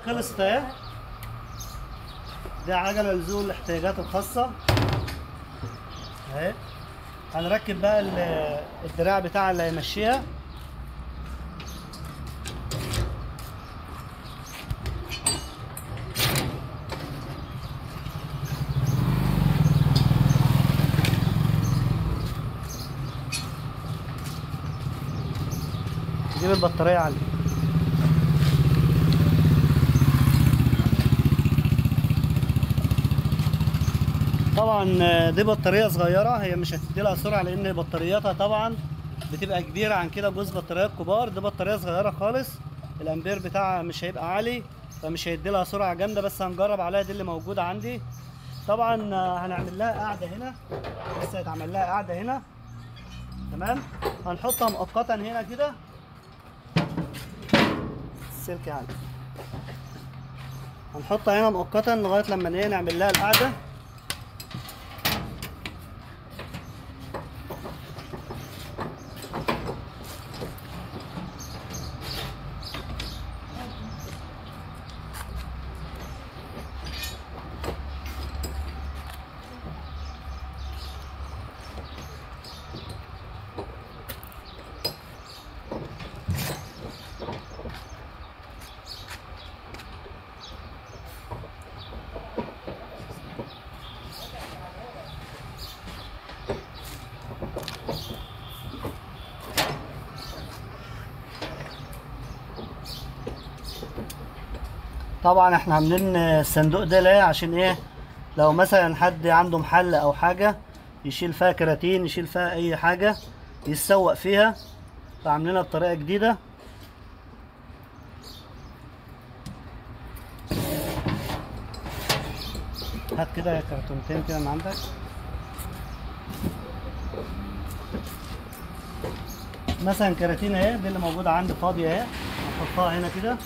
خلصت اهي. دي عجلة لذوي الاحتياجات الخاصة اهي. هنركب بقى الدراع بتاعها اللي هيمشيها. جيب البطارية عندي. طبعا دي بطارية صغيرة، هي مش هتدي لها سرعة لأن بطارياتها طبعا بتبقى كبيرة عن كده، جزء بطاريات كبار. دي بطارية صغيرة خالص، الأمبير بتاعها مش هيبقى عالي فمش هيدي لها سرعة جامدة، بس هنجرب عليها دي اللي موجودة عندي. طبعا هنعمل لها قاعدة هنا، لسه هيتعمل لها قاعدة هنا تمام. هنحطها مؤقتا هنا كده، السلك يعني هنحطها هنا مؤقتا لغاية لما نعمل لها القاعدة. طبعا احنا عاملين الصندوق ده ليه؟ عشان ايه؟ لو مثلا حد عنده محل او حاجة يشيل فيها كراتين، يشيل فيها اي حاجة يتسوق فيها، فعاملينها بطريقة جديدة. هات كده كرتونتين كده من عندك. مثلا كراتين اهي، دي اللي موجودة عندي فاضية اهي، هحطها هنا كده.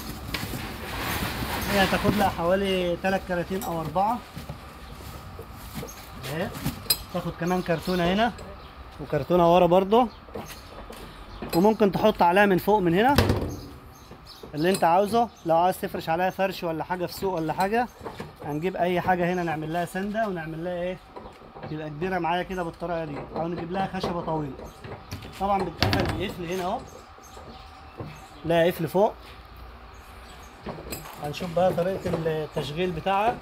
هي هتاخد لها حوالي 3 كراتين او 4 اهي. تاخد كمان كرتونة هنا وكرتونة ورا برضو، وممكن تحط عليها من فوق من هنا اللي انت عاوزه. لو عايز تفرش عليها فرش ولا حاجة في سوق ولا حاجة، هنجيب اي حاجة هنا نعمل لها سندة ونعمل لها ايه، تبقى كبيرة معايا كده بالطريقة دي، او نجيب لها خشبة طويلة. طبعا بتتقفل بقفل هنا اهو، لها قفل فوق. هنشوف بقى طريقة التشغيل بتاعها.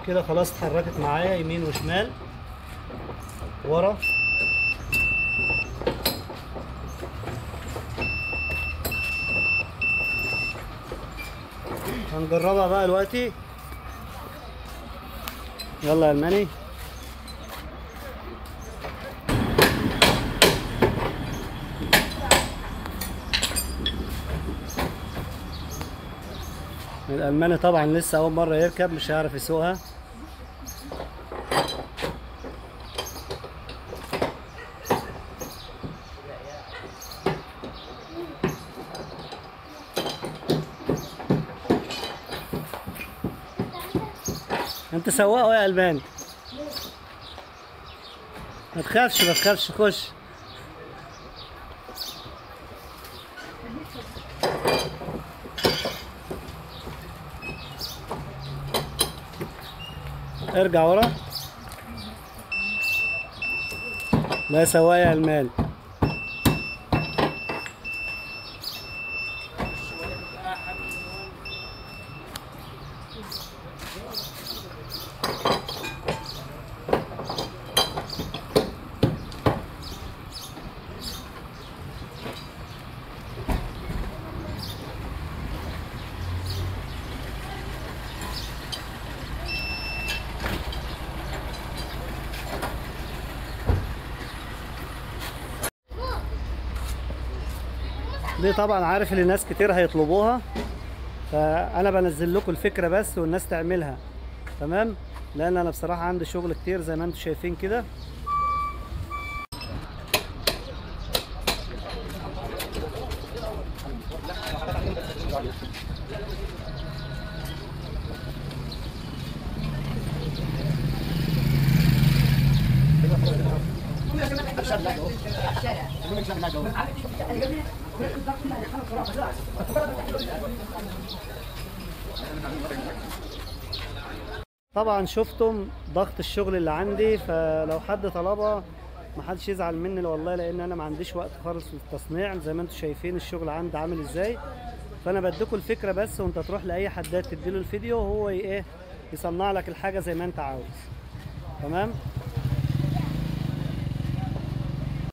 كده خلاص اتحركت معايا يمين وشمال ورا. هنجربها بقى دلوقتي. يلا يا الماني. الألماني طبعا لسه أول مرة يركب، مش هيعرف يسوقها. أنت سواقه يا ألماني، ما تخافش ما تخافش، خش. ارجع ورا. لا سواق يا ألماني. دي طبعا عارف ان ناس كتير هيطلبوها، فانا بنزل لكم الفكره بس والناس تعملها تمام، لان انا بصراحه عندي شغل كتير زي ما انتم شايفين كده. طبعا شفتم ضغط الشغل اللي عندي، فلو حد طلبها محدش يزعل مني والله، لان انا ما عنديش وقت خالص للتصنيع. زي ما انتم شايفين الشغل عندي عامل ازاي، فانا بديكوا الفكره بس، وانت تروح لاي حداد تديله الفيديو وهو ايه يصنع لك الحاجه زي ما انت عاوز. تمام.